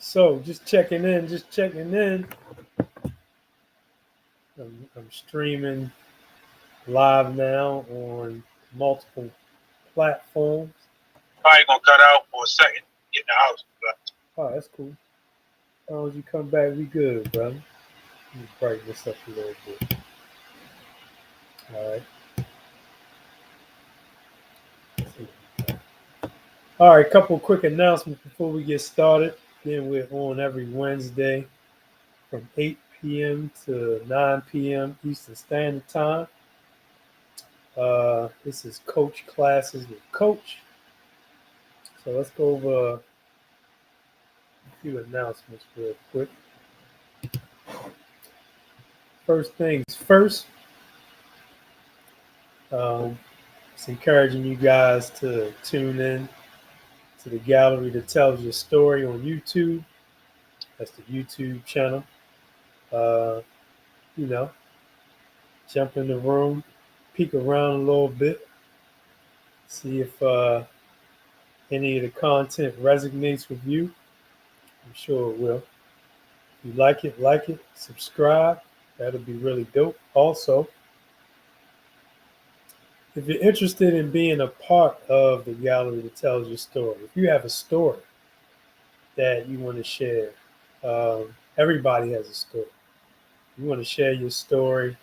So just checking in, just checking in. I'm streaming live now on multiple platforms. Probably gonna cut out for a second. Get in the house. But Oh, that's cool. As long as you come back, we good, brother. Let me brighten this up a little bit. All right. All right, couple quick announcements before we get started. Again, we're on every Wednesday from 8 p.m. to 9 p.m. Eastern Standard Time. This is Coach Classes with Coach. So let's go over a few announcements real quick. First things first, it's encouraging you guys to tune in to the gallery that tells your story on YouTube. That's the YouTube channel. Uh, you know, jump in the room, peek around a little bit, see if any of the content resonates with you. I'm sure it will. If you like it, subscribe. That'll be really dope. Also, if you're interested in being a part of the gallery that tells your story, if you have a story that you want to share, everybody has a story. You want to share your story.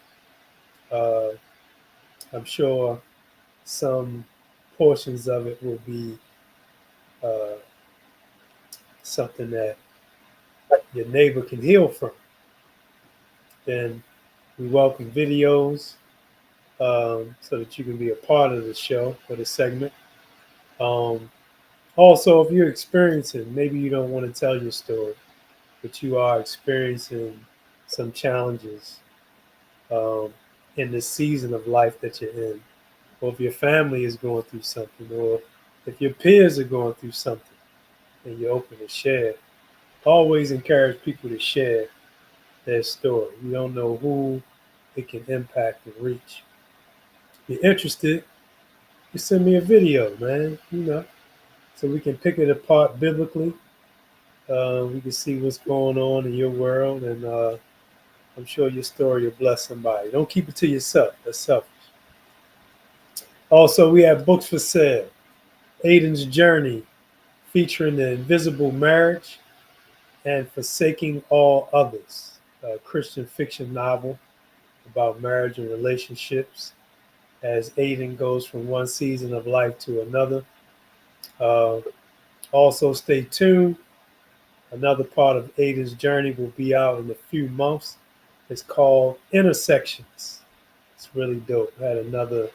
Uh, I'm sure some portions of it will be uh, something that your neighbor can heal from. Then we welcome videos so that you can be a part of the show or the segment. Um, Also, if you're experiencing, maybe you don't want to tell your story, but you are experiencing some challenges um, in the season of life that you're in, or if your family is going through something, or if your peers are going through something, and you're open to share, always encourage people to share their story. You don't know who it can impact and reach. If you're interested, you send me a video, man, so we can pick it apart biblically. We can see what's going on in your world, and I'm sure your story will bless somebody. Don't keep it to yourself. That's selfish. Also, we have books for sale. Aiden's Journey, featuring the invisible marriage and Forsaking All Others, a Christian fiction novel about marriage and relationships as Aiden goes from one season of life to another. Uh, Also, stay tuned. Another part of Aiden's journey will be out in a few months. It's called Intersections. It's really dope. I had another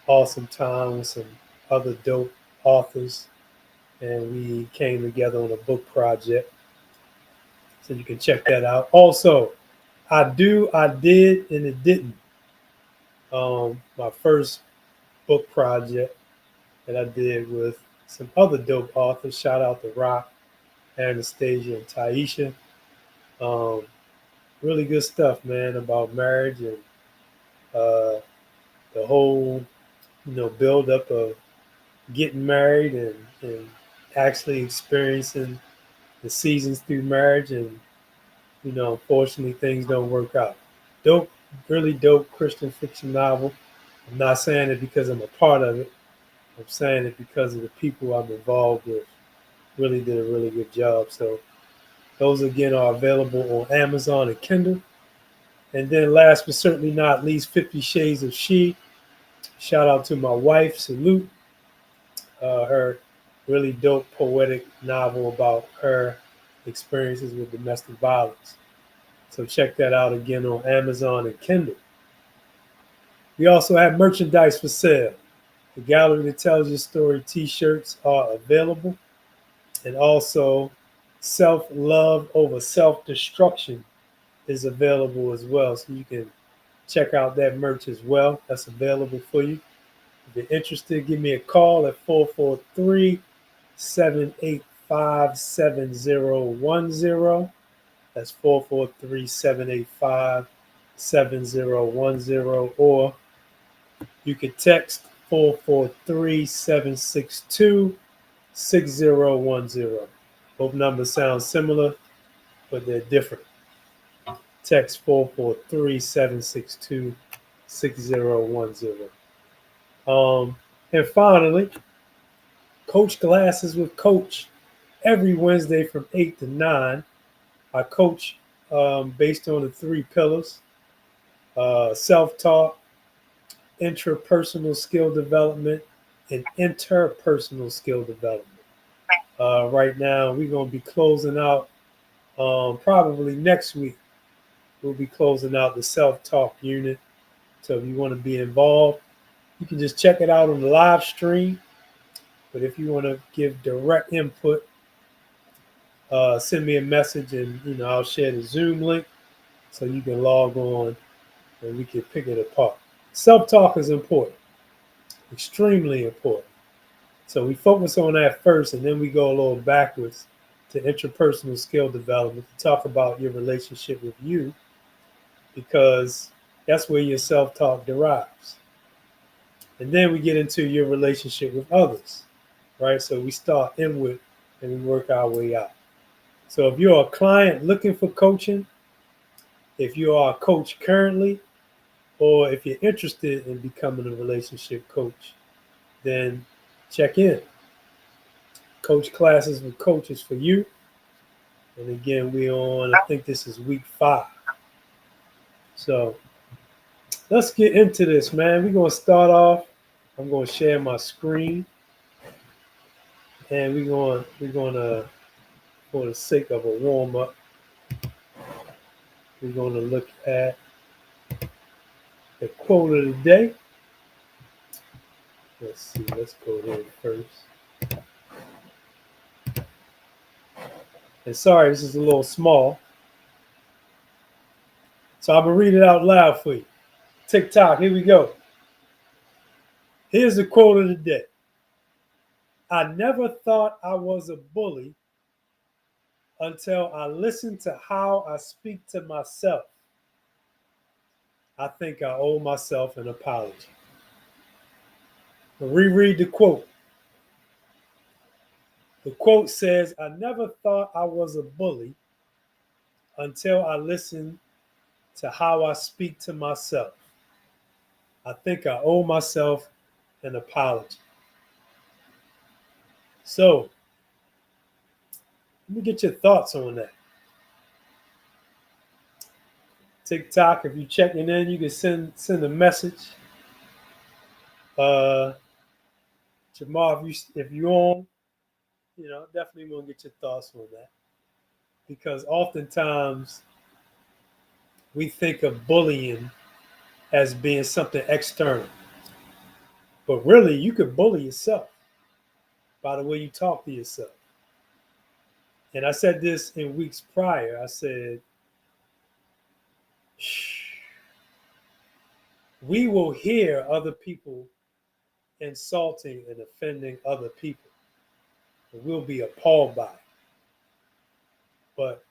awesome time with some other dope authors, and we came together on a book project. So you can check that out. Also, I did, and it didn't. My first book project that I did with some other dope authors. Shout out to Rock, Anastasia, and Taisha. Um, Really good stuff, man, about marriage and uh, the whole, build up of getting married and actually experiencing the seasons through marriage. And, unfortunately, things don't work out. Dope, really dope Christian fiction novel. I'm not saying it because I'm a part of it. I'm saying it because of the people I'm involved with. Really did a really good job. So those again are available on Amazon and Kindle. And then last but certainly not least, 50 Shades of She. Shout out to my wife, Salute. Her really dope poetic novel about her experiences with domestic violence. So check that out again on Amazon and Kindle. We also have merchandise for sale. The Gallery That Tells Your Story t-shirts are available. And also Self Love Over Self Destruction is available as well. So you can check out that merch as well. That's available for you. If you're interested, give me a call at 443-785-7010. That's 443-785-7010. Or you can text 443-762-6010. Both numbers sound similar, but they're different. Text 443-762-6010. And finally, Coach Glasses with Coach every Wednesday from 8 to 9. I coach based on the 3 pillars: self-talk, intrapersonal skill development, and interpersonal skill development. Right now, we're going to be closing out probably next week. We'll be closing out the self-talk unit. So if you want to be involved, you can just check it out on the live stream. But if you want to give direct input, send me a message and I'll share the Zoom link so you can log on and we can pick it apart. Self-talk is important, extremely important. So we focus on that first, and then we go a little backwards to interpersonal skill development to talk about your relationship with you, because that's where your self-talk derives. And then we get into your relationship with others, right? So we start inward and we work our way out. So if you're a client looking for coaching, if you are a coach currently, or if you're interested in becoming a relationship coach, then check in. Coach Classes with Coaches for you. And again, we're on, I think this is week 5. So let's get into this, man. We're going to start off. I'm going to share my screen. And we're going to, for the sake of a warm up, we're going to look at the quote of the day. Let's see. Let's go there first. And sorry, this is a little small. So I'm going to read it out loud for you. TikTok, here we go. Here's the quote of the day. I never thought I was a bully until I listened to how I speak to myself. I think I owe myself an apology. I'll reread the quote. The quote says, I never thought I was a bully until I listened to how I speak to myself. I think I owe myself an apology. So, let me get your thoughts on that. TikTok, if you're checking in, you can send a message. Jamal, if you're on, definitely want to get your thoughts on that. Because oftentimes we think of bullying as being something external. But really, you could bully yourself by the way you talk to yourself. And I said this in weeks prior. I said, we will hear other people insulting and offending other people. And we'll be appalled by it. But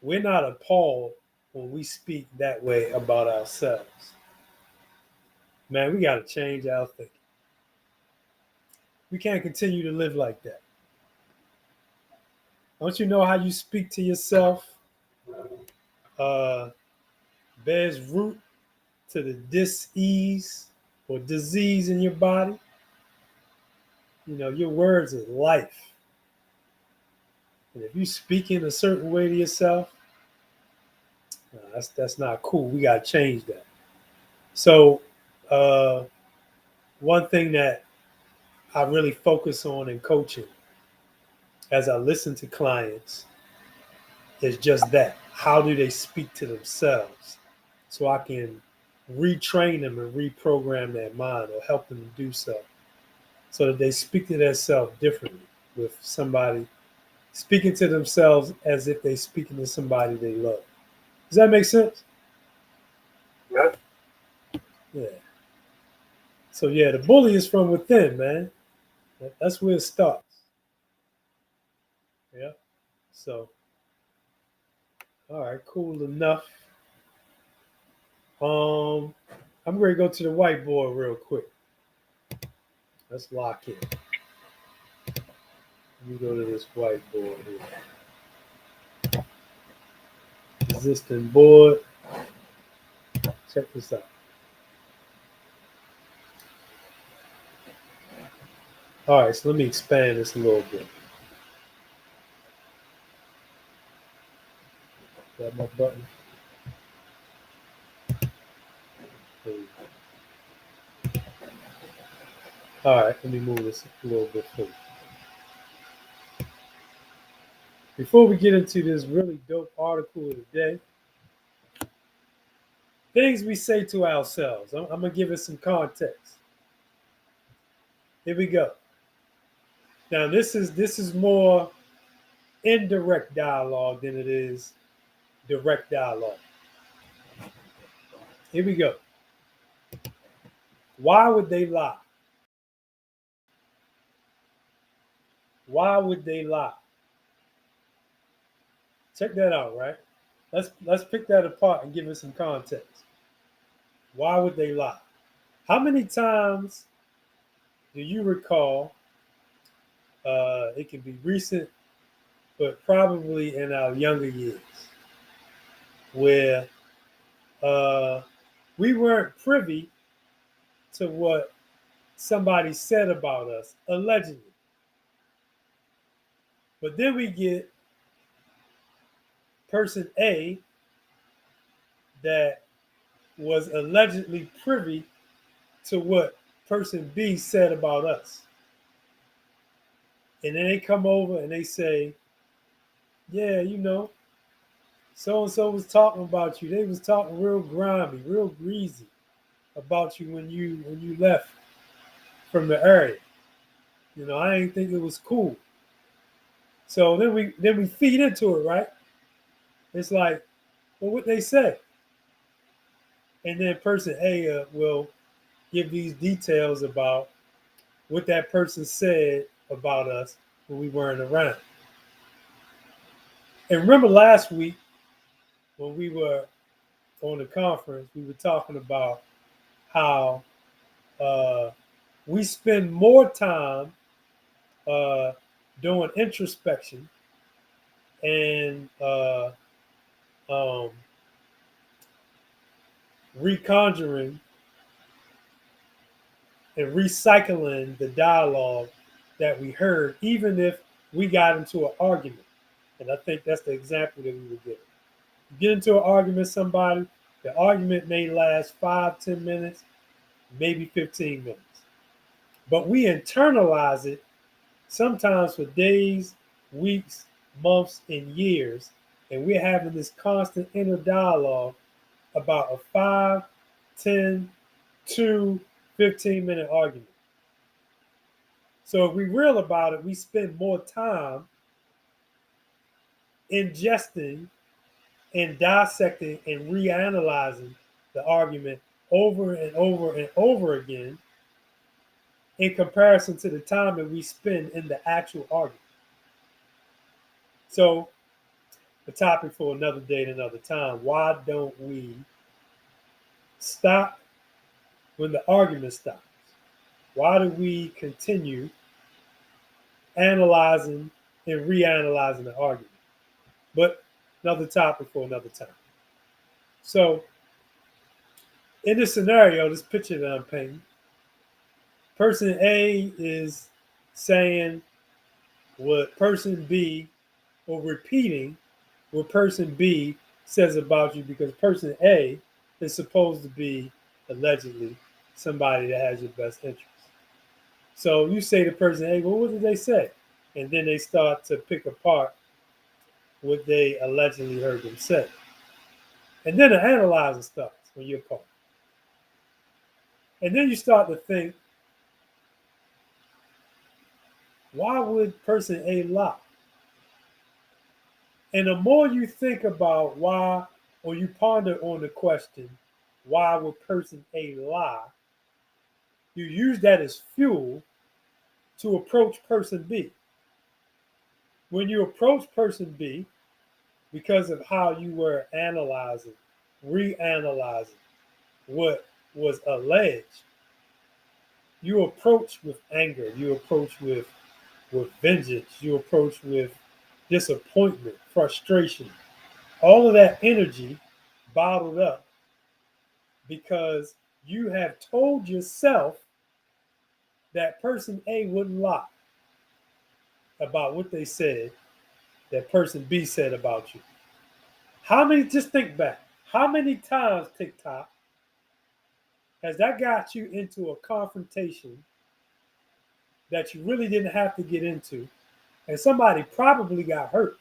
we're not appalled when we speak that way about ourselves. Man, we got to change our thinking. We can't continue to live like that. Don't you know how you speak to yourself bears root to the dis-ease or disease in your body? Your words is life. And if you speak in a certain way to yourself, that's not cool. We got to change that. So one thing that I really focus on in coaching as I listen to clients is just that. How do they speak to themselves? So I can retrain them and reprogram their mind or help them do so that they speak to themselves differently, with somebody speaking to themselves as if they're speaking to somebody they love. Does that make sense? Yeah. Yeah. So yeah, the bully is from within, man. That's where it starts. Yeah. So, all right, cool enough. I'm ready to go to the whiteboard real quick. Let's lock in. Let me go to this whiteboard here. Existing board. Check this out. All right, so let me expand this a little bit. Got my button. All right, let me move this a little bit further. Before we get into this really dope article of the day, things we say to ourselves. I'm going to give it some context. Here we go. Now, this is more indirect dialogue than it is direct dialogue. Here we go. Why would they lie? Why would they lie? Check that out, right? Let's pick that apart and give it some context. Why would they lie? How many times do you recall? It can be recent, but probably in our younger years, where we weren't privy to what somebody said about us, allegedly. But then we get person A that was allegedly privy to what person B said about us. And then they come over and they say, yeah, you know, so-and-so was talking about you. They was talking real grimy, real greasy about you when you left from the area. You know, I didn't think it was cool. So then we feed into it, right? It's like, well, what they say. And then person A will give these details about what that person said about us when we weren't around. And remember last week when we were on the conference, we were talking about how we spend more time doing introspection and reconjuring and recycling the dialogue that we heard, even if we got into an argument. And I think that's the example that we were giving. You get into an argument with somebody, the argument may last 5-10 minutes, maybe 15 minutes. But we internalize it sometimes for days, weeks, months, and years. And we're having this constant inner dialogue about a 5, 10, 2, 15-minute argument. So if we're real about it, we spend more time ingesting and dissecting and reanalyzing the argument over and over and over again in comparison to the time that we spend in the actual argument. So the topic for another day and another time, why don't we stop when the argument stops? Why do we continue analyzing and reanalyzing the argument? But another topic for another time. So in this scenario, this picture that I'm painting, person A is saying what person B, or repeating what person B says about you, because person A is supposed to be allegedly somebody that has your best interest. So you say to person A, well, what did they say? And then they start to pick apart what they allegedly heard them say. And then the analyzing starts on your part. And then you start to think, why would person A lie? And the more you think about why, or you ponder on the question, why would person A lie? You use that as fuel to approach person B. When you approach person B, because of how you were analyzing, reanalyzing what was alleged, you approach with anger, you approach with with vengeance. You approach with disappointment, frustration, all of that energy bottled up because you have told yourself that person A wouldn't lie about what they said that person B said about you. How many, just think back, how many times, TikTok, has that got you into a confrontation that you really didn't have to get into, and somebody probably got hurt?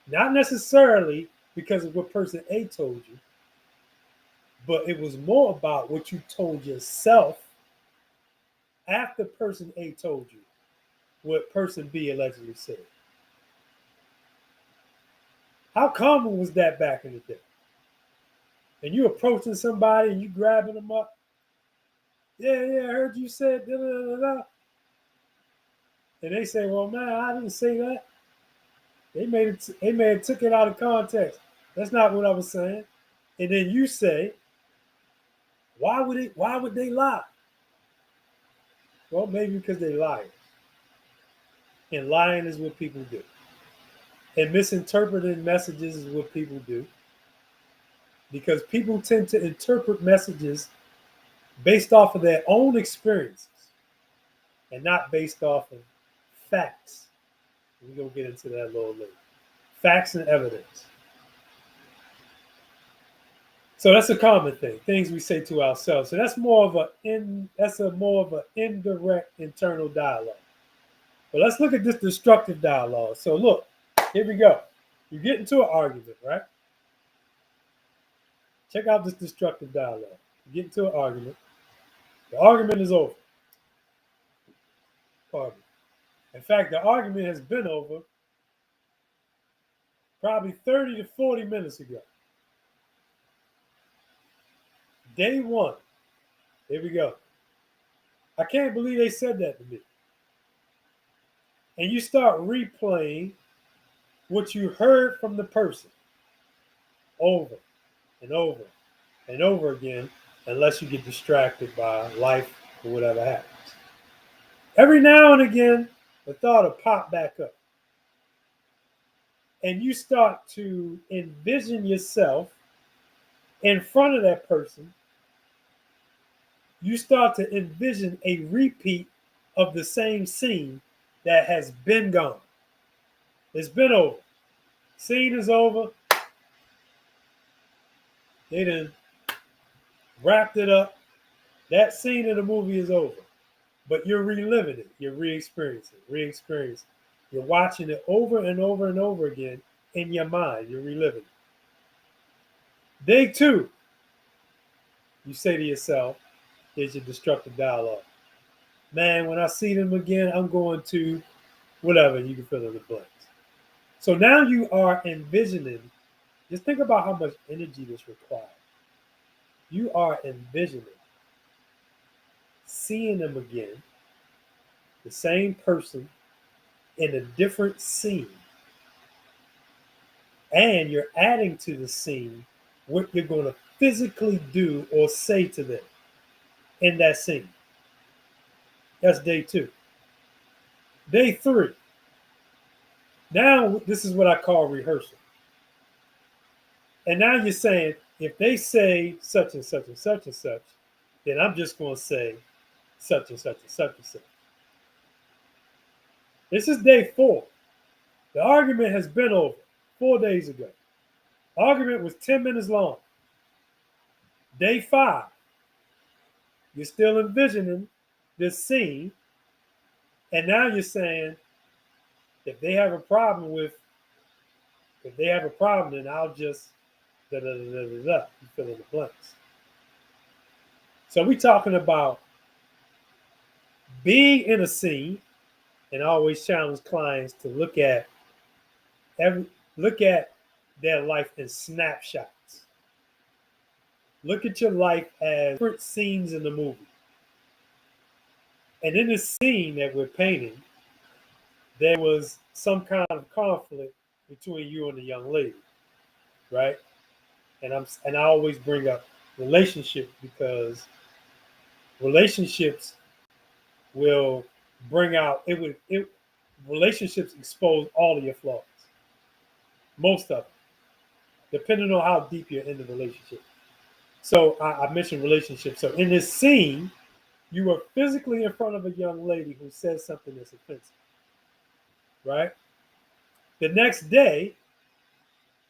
Not necessarily because of what person A told you, but it was more about what you told yourself after person A told you what person B allegedly said. How common was that back in the day? And you approaching somebody and you grabbing them up. Yeah, I heard you said da da da da. And they say, well, man, I didn't say that. They may have took it out of context. That's not what I was saying. And then you say, why would they lie? Well, maybe because they liars. And lying is what people do. And misinterpreting messages is what people do. Because people tend to interpret messages based off of their own experiences and not based off of facts. We're going to get into that a little later. Facts and evidence. So that's a common thing, things we say to ourselves. So that's more of an indirect internal dialogue. But let's look at this destructive dialogue. So look, here we go. You get into an argument, right? Check out this destructive dialogue. You get into an argument. The argument is over. Pardon. In fact, the argument has been over probably 30 to 40 minutes ago. Day one. Here we go. I can't believe they said that to me. And you start replaying what you heard from the person over and over and over again, unless you get distracted by life or whatever happens. Every now and again, the thought will pop back up. And you start to envision yourself in front of that person. You start to envision a repeat of the same scene that has been gone. It's been over. Scene is over. They done wrapped it up. That scene in the movie is over. But you're reliving it. You're re-experiencing. You're watching it over and over and over again in your mind. You're reliving it. Day two, you say to yourself, here's your destructive dialogue. Man, when I see them again, I'm going to whatever, you can fill in the blanks. So now you are envisioning, just think about how much energy this requires. You are envisioning seeing them again, the same person in a different scene. And you're adding to the scene what you're going to physically do or say to them in that scene. That's day two. Day three. Now, this is what I call rehearsal. And now you're saying, if they say such and such and such and such, then I'm just going to say such and such and such and such. This is day four. The argument has been over 4 days ago. The argument was 10 minutes long. Day five. You're still envisioning this scene. And now you're saying, if they have a problem, then I'll just da da da da da da. You fill in the blanks. So we're talking about being in a scene, and I always challenge clients to look at their life in snapshots. Look at your life as different scenes in the movie. And in the scene that we're painting, there was some kind of conflict between you and the young lady, right? And I always bring up relationship because relationships will bring out relationships expose all of your flaws, most of them, depending on how deep you're in the relationship. So I mentioned relationships. So in this scene, you are physically in front of a young lady who says something that's offensive, right? The next day,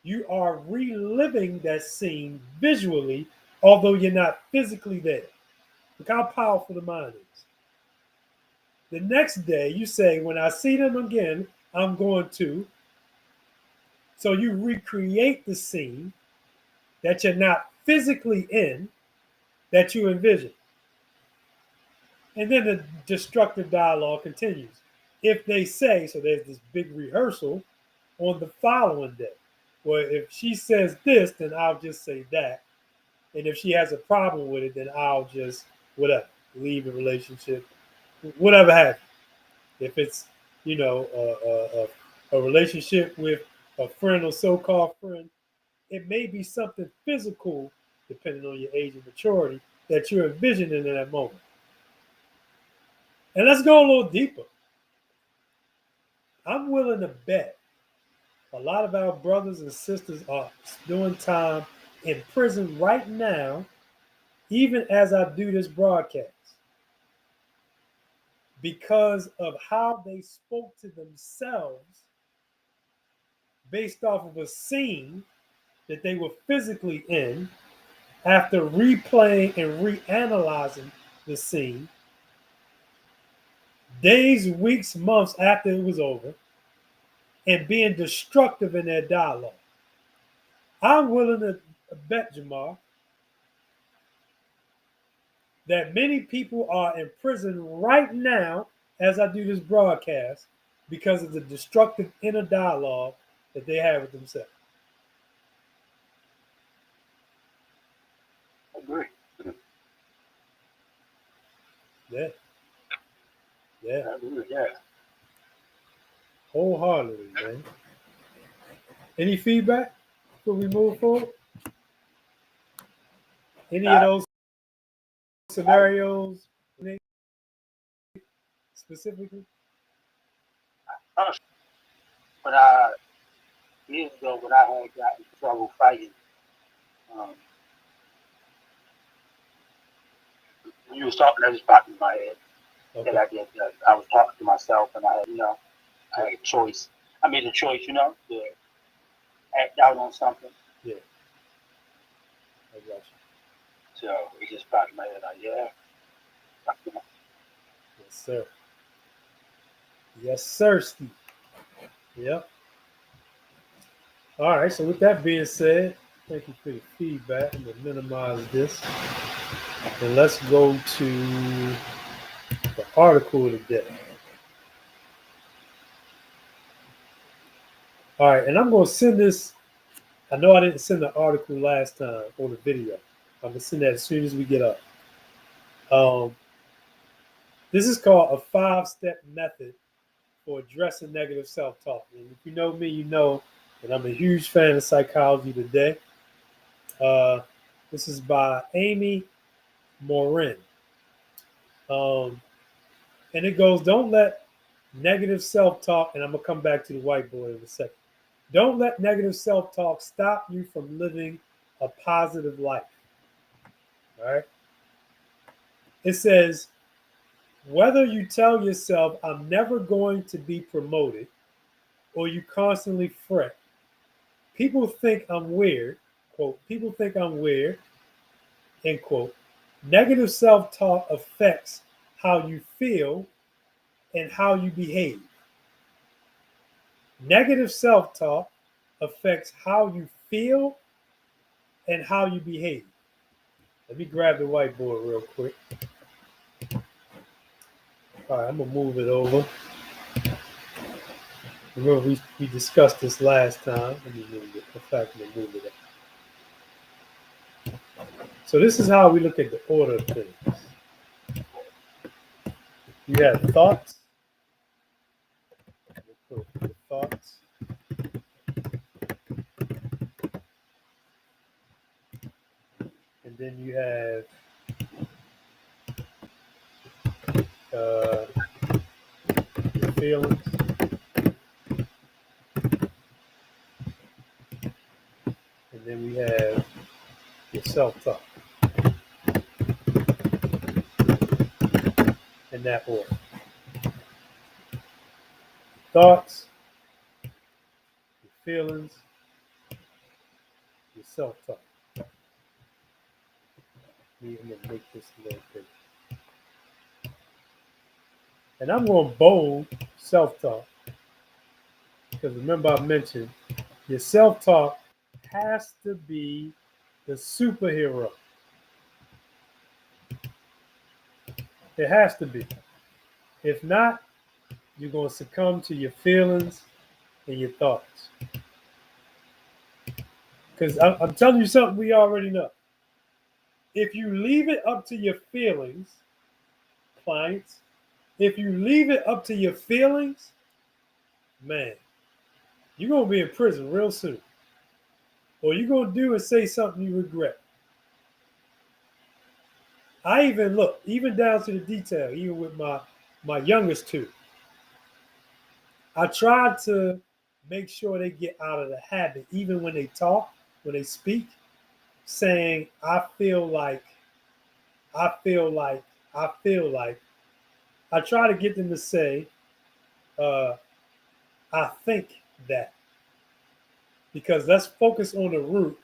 you are reliving that scene visually, although you're not physically there. Look how powerful the mind is. The next day, you say, when I see them again, I'm going to. So you recreate the scene that you're not physically in, that you envision. And then the destructive dialogue continues. If they say, so there's this big rehearsal on the following day. Well, if she says this, then I'll just say that. And if she has a problem with it, then I'll just, whatever, leave the relationship, whatever happens. If it's, a relationship with a friend or so-called friend, it may be something physical, depending on your age and maturity, that you're envisioning in that moment. And let's go a little deeper. I'm willing to bet a lot of our brothers and sisters are doing time in prison right now, even as I do this broadcast, because of how they spoke to themselves based off of a scene that they were physically in after replaying and reanalyzing the scene days, weeks, months after it was over and being destructive in their dialogue. I'm willing to bet, Jamar, that many people are in prison right now as I do this broadcast because of the destructive inner dialogue that they have with themselves. I agree. Yeah. Yeah. I agree. Yeah. Wholeheartedly, man. Any feedback before we move forward? Any of those scenarios specifically? When years ago, when I had got in trouble fighting, when you was talking, that just popped in my head. Okay. That I did. I was talking to myself, and I had a choice. I made a choice, to act out on something. Yeah. I got you. So it just popped in my head. Like, yeah. Yes, sir. Yes, sir, Steve. Yep. All right. So with that being said, thank you for the feedback. I'm gonna minimize this, and let's go to the article of the day. All right, and I'm gonna send this. I know I didn't send the article last time or the video. I'm gonna send that as soon as we get up. This is called a 5-step method for addressing negative self-talk. And if you know me, you know that I'm a huge fan of Psychology Today. This is by Amy Morin. And it goes, don't let negative self-talk, and I'm going to come back to the whiteboard in a second. Don't let negative self-talk stop you from living a positive life. All right. It says, whether you tell yourself, I'm never going to be promoted, or you constantly fret, people think I'm weird, quote, people think I'm weird, end quote. Negative self-talk affects how you feel and how you behave. Negative self-talk affects how you feel and how you behave. Let me grab the whiteboard real quick. All right, I'm going to move it over. Remember, we discussed this last time. Let me move it. In fact, I'm going to move it up. So this is how we look at the order of things. You have thoughts. Thoughts. And then you have feelings. And then we have your self-talk. In that order. Thoughts, your feelings, your self-talk. I'm going to make this a little bigger. And I'm going to bold self-talk. Because remember I mentioned your self-talk has to be the superhero. It has to be. If not, you're going to succumb to your feelings and your thoughts. Because I'm telling you something we already know. If you leave it up to your feelings, clients, if you leave it up to your feelings, man, you're going to be in prison real soon. Or you're going to do and say something you regret. I even look, even down to the detail, even with my youngest two. I tried to make sure they get out of the habit, even when they talk, when they speak, saying, I feel like. I try to get them to say, I think that. Because let's focus on the root.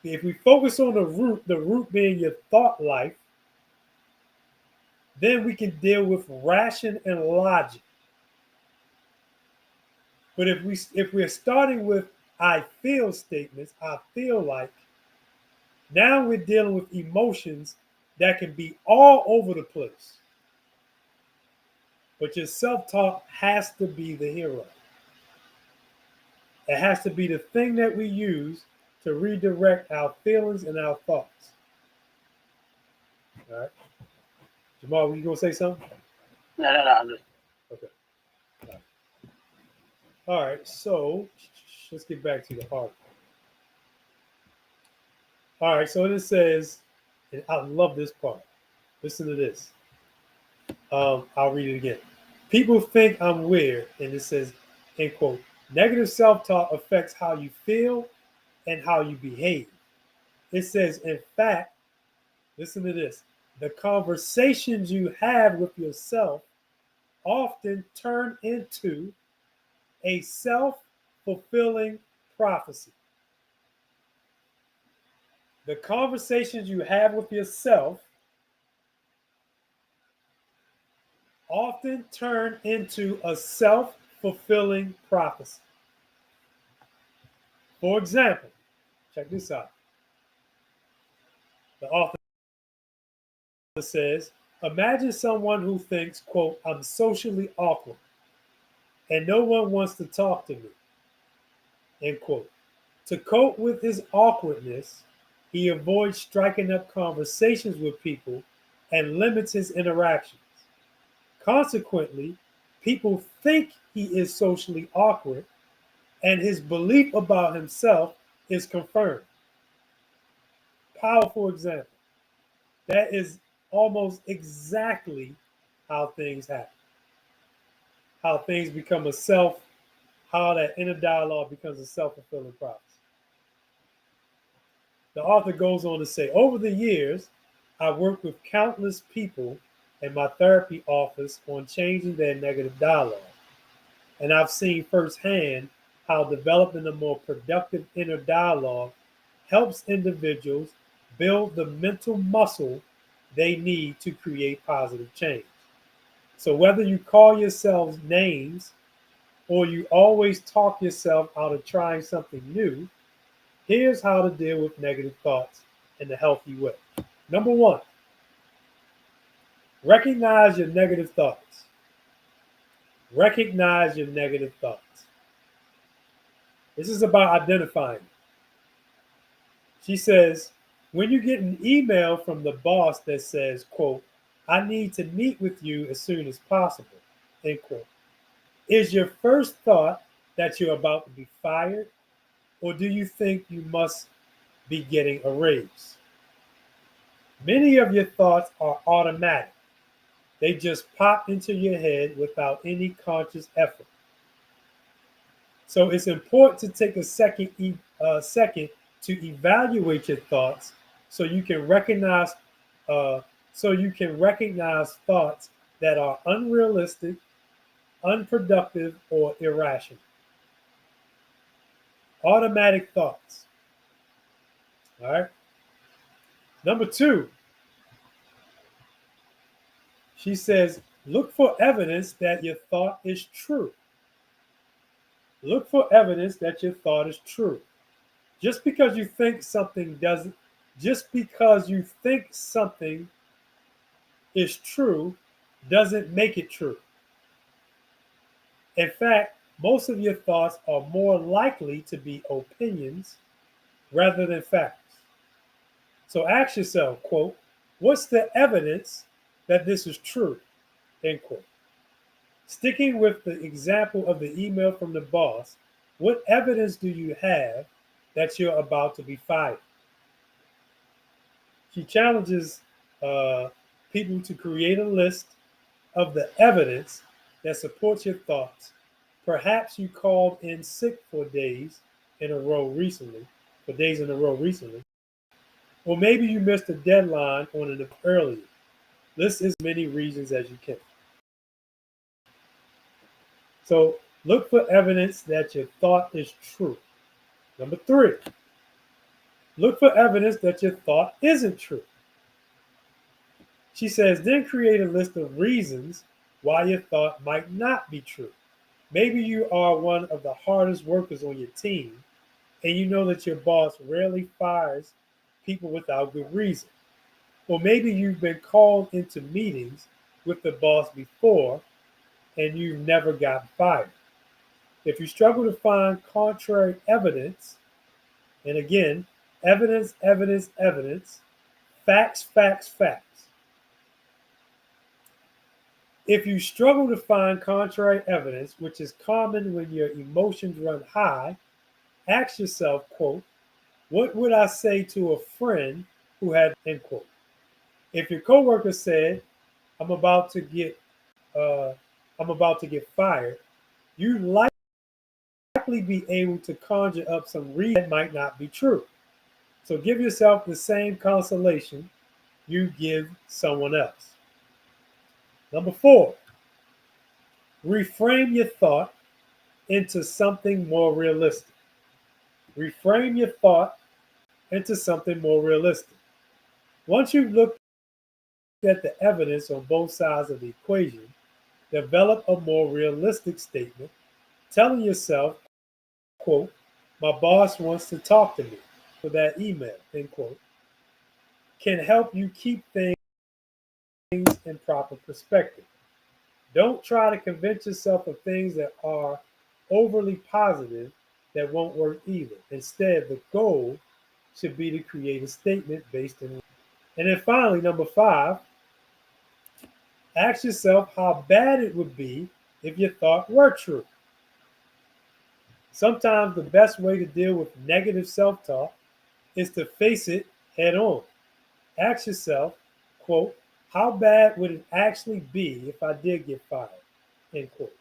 If we focus on the root being your thought life, then we can deal with ration and logic. But if we're starting with I feel statements, I feel like, now we're dealing with emotions that can be all over the place. But your self-talk has to be the hero. It has to be the thing that we use to redirect our feelings and our thoughts. All right. Jamal, were you going to say something? No. Okay. All right. So let's get back to the article. All right. So it says, and I love this part. Listen to this. I'll read it again. People think I'm weird. And it says, end quote, negative self-talk affects how you feel and how you behave. It says, in fact, listen to this. The conversations you have with yourself often turn into a self-fulfilling prophecy. The conversations you have with yourself often turn into a self-fulfilling prophecy. For example, check this out. The author says, imagine someone who thinks, quote, I'm socially awkward and no one wants to talk to me, end quote. To cope with his awkwardness, he avoids striking up conversations with people and limits his interactions. Consequently, people think he is socially awkward and his belief about himself is confirmed. Powerful example. That is almost exactly how things happen. How things become how that inner dialogue becomes a self-fulfilling prophecy. The author goes on to say, over the years, I worked with countless people in my therapy office on changing their negative dialogue. And I've seen firsthand how developing a more productive inner dialogue helps individuals build the mental muscle they need to create positive change. So whether you call yourselves names or you always talk yourself out of trying something new, here's how to deal with negative thoughts in a healthy way. Number one, recognize your negative thoughts. Recognize your negative thoughts. This is about identifying. She says, when you get an email from the boss that says, quote, I need to meet with you as soon as possible, end quote, is your first thought that you're about to be fired, or do you think you must be getting a raise? Many of your thoughts are automatic. They just pop into your head without any conscious effort. So it's important to take a second to evaluate your thoughts, so you can recognize thoughts that are unrealistic, unproductive, or irrational. Automatic thoughts. All right. Number 2, she says, look for evidence that your thought is true. Look for evidence that your thought is true. Just because you think something doesn't, just because you think something is true doesn't make it true. In fact, most of your thoughts are more likely to be opinions rather than facts. So ask yourself, quote, what's the evidence that this is true? End quote. Sticking with the example of the email from the boss, what evidence do you have that you're about to be fired? She challenges people to create a list of the evidence that supports your thoughts. Perhaps you called in sick for days in a row recently, or maybe you missed a deadline on an earlier. List as many reasons as you can. So look for evidence that your thought is true. Number 3, look for evidence that your thought isn't true. She says, then create a list of reasons why your thought might not be true. Maybe you are one of the hardest workers on your team, and you know that your boss rarely fires people without good reason. Or maybe you've been called into meetings with the boss before and you've never gotten fired. If you struggle to find contrary evidence, and again, evidence, facts, facts, facts. If you struggle to find contrary evidence, which is common when your emotions run high, ask yourself, quote, what would I say to a friend who had, end quote. If your coworker said, I'm about to get fired, you'd likely be able to conjure up some reason that might not be true. So give yourself the same consolation you give someone else. Number 4, reframe your thought into something more realistic. Reframe your thought into something more realistic. Once you've looked at the evidence on both sides of the equation, develop a more realistic statement, telling yourself, quote, my boss wants to talk to me for that email, end quote, can help you keep things in proper perspective. Don't try to convince yourself of things that are overly positive that won't work either. Instead, the goal should be to create a statement based on. And then finally, number 5, ask yourself how bad it would be if your thought were true. Sometimes the best way to deal with negative self-talk is to face it head on. Ask yourself, quote, how bad would it actually be if I did get fired, end quote.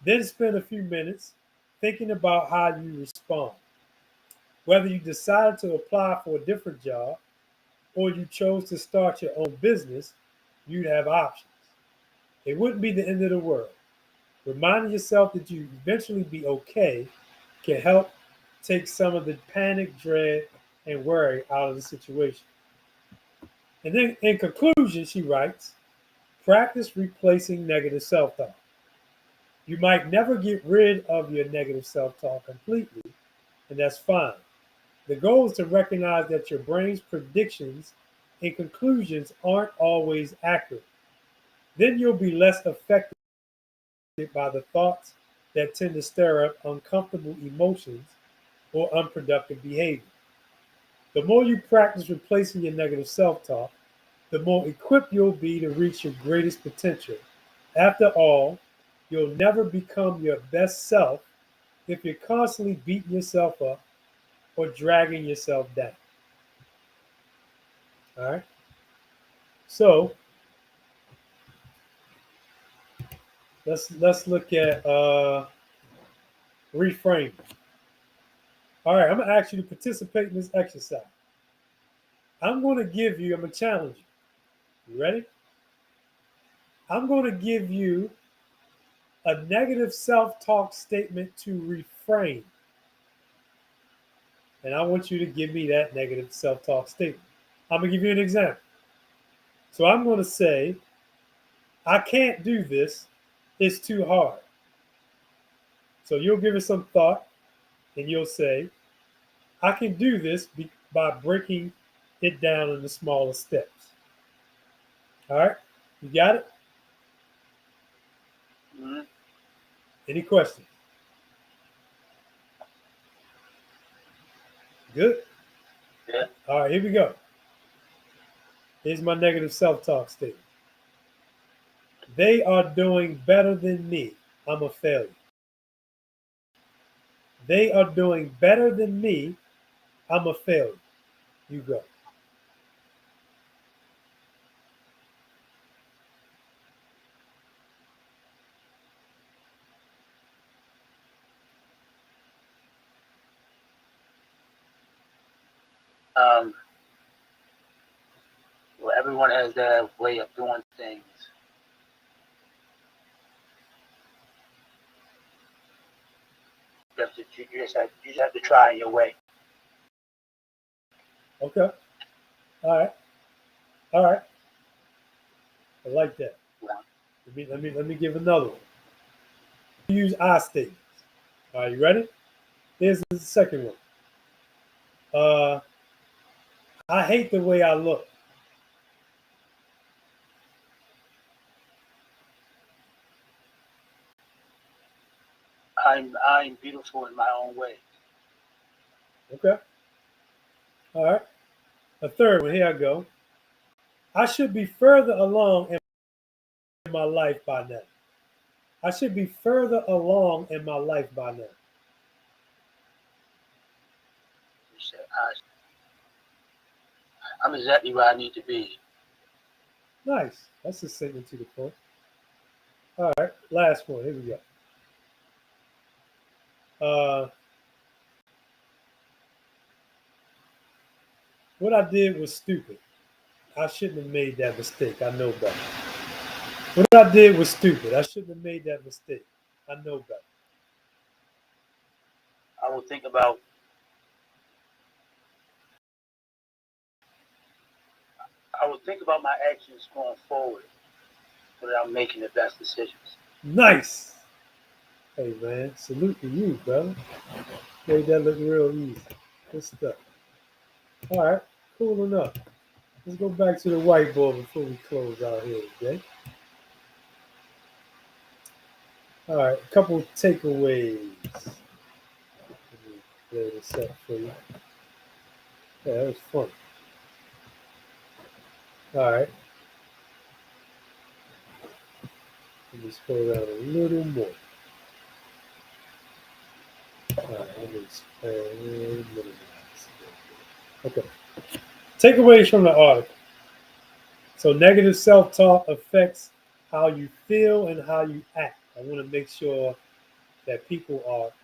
Then spend a few minutes thinking about how you respond. Whether you decided to apply for a different job or you chose to start your own business, you'd have options. It wouldn't be the end of the world. Reminding yourself that you eventually be okay can help take some of the panic, dread, and worry out of the situation. And then in conclusion, she writes, practice replacing negative self-talk. You might never get rid of your negative self-talk completely, and that's fine. The goal is to recognize that your brain's predictions and conclusions aren't always accurate. Then you'll be less affected by the thoughts that tend to stir up uncomfortable emotions or unproductive behavior. The more you practice replacing your negative self-talk, the more equipped you'll be to reach your greatest potential. After all, you'll never become your best self if you're constantly beating yourself up or dragging yourself down. All right. So let's look at reframing. All right, I'm gonna ask you to participate in this exercise. I'm gonna challenge you. You ready? I'm gonna give you a negative self-talk statement to reframe. And I want you to give me that negative self-talk statement. I'm gonna give you an example. So I'm gonna say, I can't do this, it's too hard. So you'll give it some thought and you'll say, I can do this by breaking it down into smaller steps. All right, you got it? Mm-hmm. Any questions? Good? Yeah. All right, here we go. Here's my negative self-talk statement. They are doing better than me. I'm a failure. They are doing better than me. I'm a failure. You go. Well, everyone has their way of doing things. You just have to try your way. Okay. All right. All right. I like that. Let me give another one. Use I statements. All right, you ready? Here's the second one. I hate the way I look. I'm beautiful in my own way. Okay. All right. A third one. Here I go. I should be further along in my life by now. I should be further along in my life by now. You said, I'm exactly where I need to be. Nice. That's succinct and to the point. All right. Last one. Here we go. What I did was stupid. I shouldn't have made that mistake. I know better. What I did was stupid. I shouldn't have made that mistake. I know better. I will think about my actions going forward without making the best decisions. Nice. Hey man, salute to you, brother. Made that look real easy. Good stuff. All right, cool enough. Let's go back to the whiteboard before we close out here today. All right, a couple takeaways. Let me clear this up for you. Yeah, that was fun. All right. Let me scroll down a little more. All right, let me expand. Okay. Takeaways from the article. So negative self-talk affects how you feel and how you act. I want to make sure that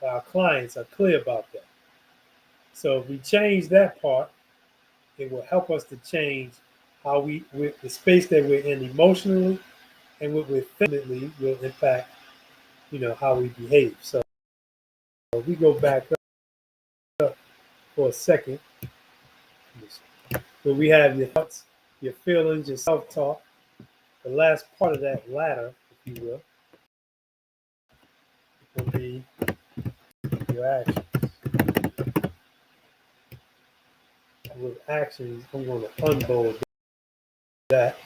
our clients are clear about that. So if we change that part, it will help us to change how with the space that we're in emotionally and what we're physically will impact, how we behave. So if we go back up for a second, where we have your thoughts, your feelings, your self-talk, the last part of that ladder, if you will be your actions. With actions, I'm going to unbold that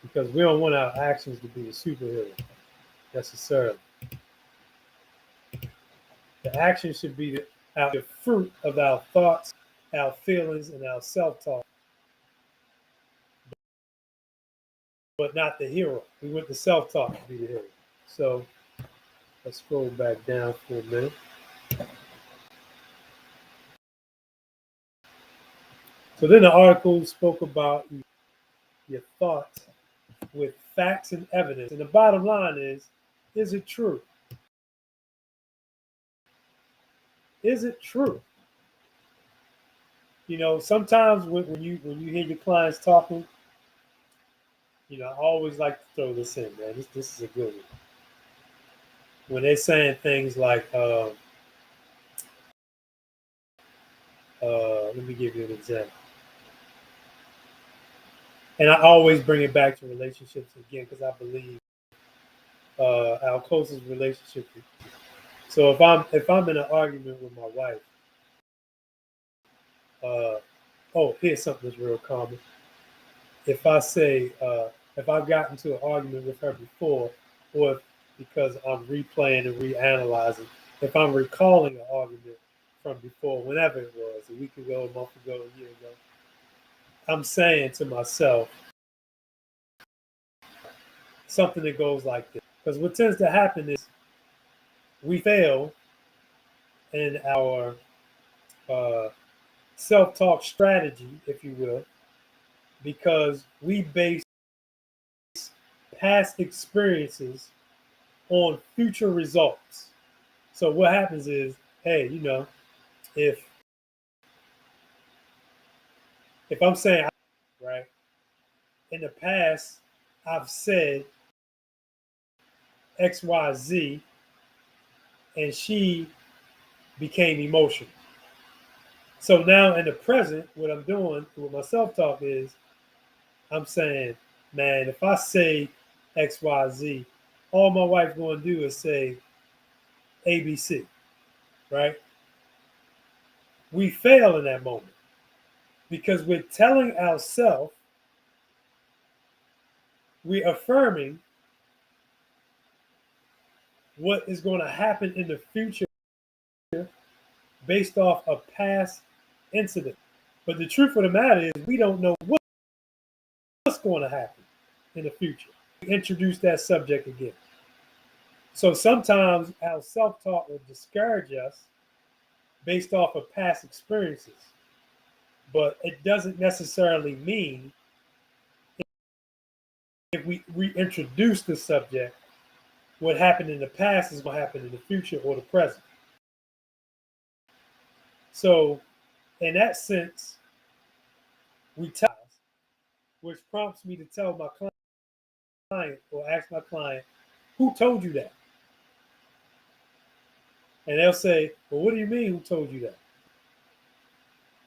because we don't want our actions to be the superhero necessarily. The action should be the fruit of our thoughts, our feelings, and our self-talk, but not the hero. We want the self-talk to be the hero. So let's scroll back down for a minute. So then the article spoke about your thoughts, with facts and evidence. And the bottom line is it true? Is it true? You know, sometimes when you hear your clients talking, you know, I always like to throw this in, man. This is a good one. When they're saying things like, let me give you an example. And I always bring it back to relationships again because I believe our closest relationship. So if I'm in an argument with my wife, here's something that's real common. If I say if I've gotten into an argument with her before, or if, because I'm replaying and reanalyzing, if I'm recalling an argument from before, whenever it was, a week ago, a month ago, a year ago, I'm saying to myself something that goes like this. Because what tends to happen is we fail in our self-talk strategy, if you will, because we base past experiences on future results. So what happens is, hey, you know, if I'm saying, right, in the past, I've said X, Y, Z, and she became emotional. So now in the present, what I'm doing with my self-talk is I'm saying, man, if I say X, Y, Z, all my wife's going to do is say ABC, right? We fail in that moment because we're telling ourselves, we're affirming what is going to happen in the future based off a past incident. But the truth of the matter is we don't know what's going to happen in the future. We introduce that subject again. So sometimes our self-talk will discourage us based off of past experiences. But it doesn't necessarily mean if we reintroduce the subject, what happened in the past is going to happen in the future or the present. So in that sense, we tell, which prompts me to tell my client or ask my client, who told you that? And they'll say, well, what do you mean who told you that?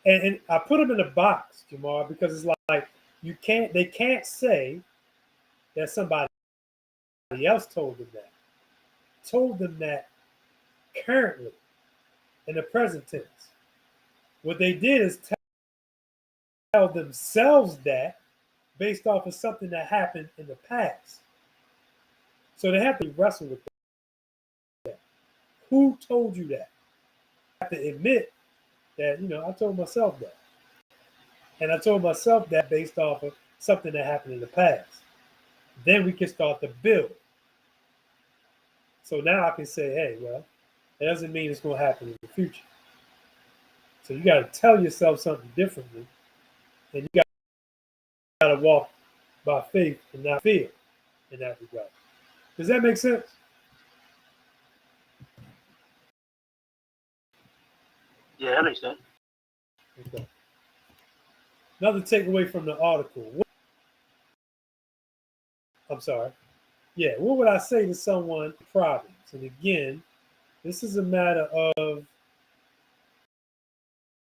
And I put them in a box, Jamar, because it's like they can't say that somebody else told them that. Told them that currently in the present tense. What they did is tell themselves that based off of something that happened in the past. So they have to wrestle with that. Who told you that? I have to admit that, you know, I told myself that. And I told myself that based off of something that happened in the past. Then we can start to build. So now I can say, hey, well, it doesn't mean it's going to happen in the future. So you got to tell yourself something differently. And you got to walk by faith and not fear in that regard. Does that make sense? Yeah, that makes sense. Okay. Another takeaway from the article. I'm sorry. Yeah, what would I say to someone problems? And again, this is a matter of,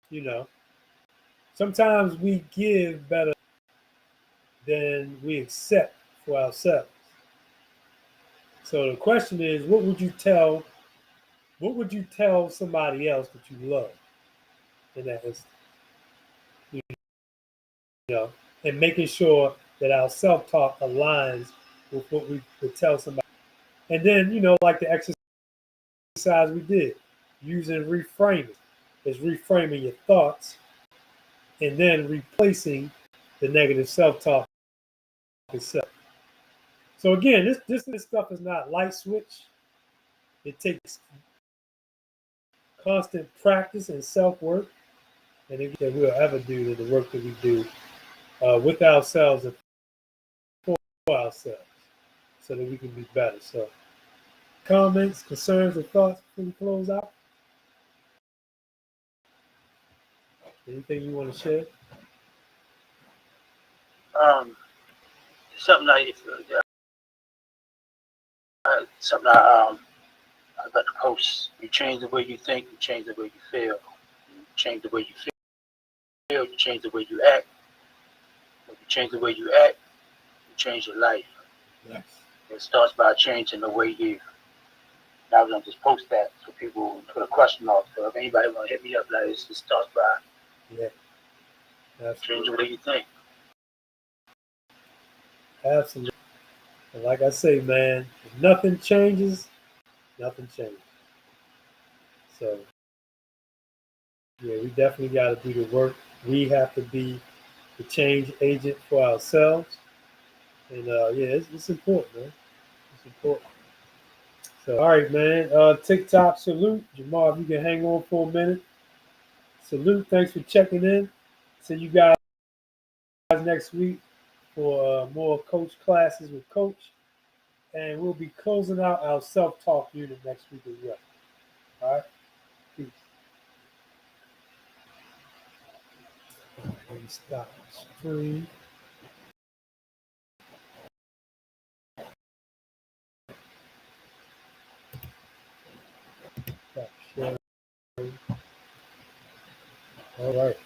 you know, sometimes we give better than we accept for ourselves. So the question is, what would you tell somebody else that you love in that instance? You know, and making sure that our self-talk aligns with what we would tell somebody. And then, you know, like the exercise we did, using reframing. Is reframing your thoughts and then replacing the negative self-talk itself. So again, this stuff is not light switch. It takes constant practice and self-work, and that we'll ever do the work that we do with ourselves and ourselves so that we can be better. So, comments, concerns, or thoughts before we close out? Anything you want to share? Something like something I got to post. You change the way you think, you change the way you feel. You change the way you feel, you change the way you act. When you change the way you act, you change your life. Yes. It starts by changing the way you. I was gonna just post that so people put a question mark. So if anybody want to hit me up, like it starts by change the way you think. Absolutely. And like I say, man, if nothing changes, nothing changes. So, yeah, we definitely got to do the work. We have to be the change agent for ourselves. And yeah, it's important, man. It's important. So, all right, man. TikTok salute. Jamal, if you can hang on for a minute. Salute. Thanks for checking in. See you guys next week for more coach classes with Coach. And we'll be closing out our self-talk unit next week as well. All right. Peace. All right, let me stop the stream. Stop sharing. All right.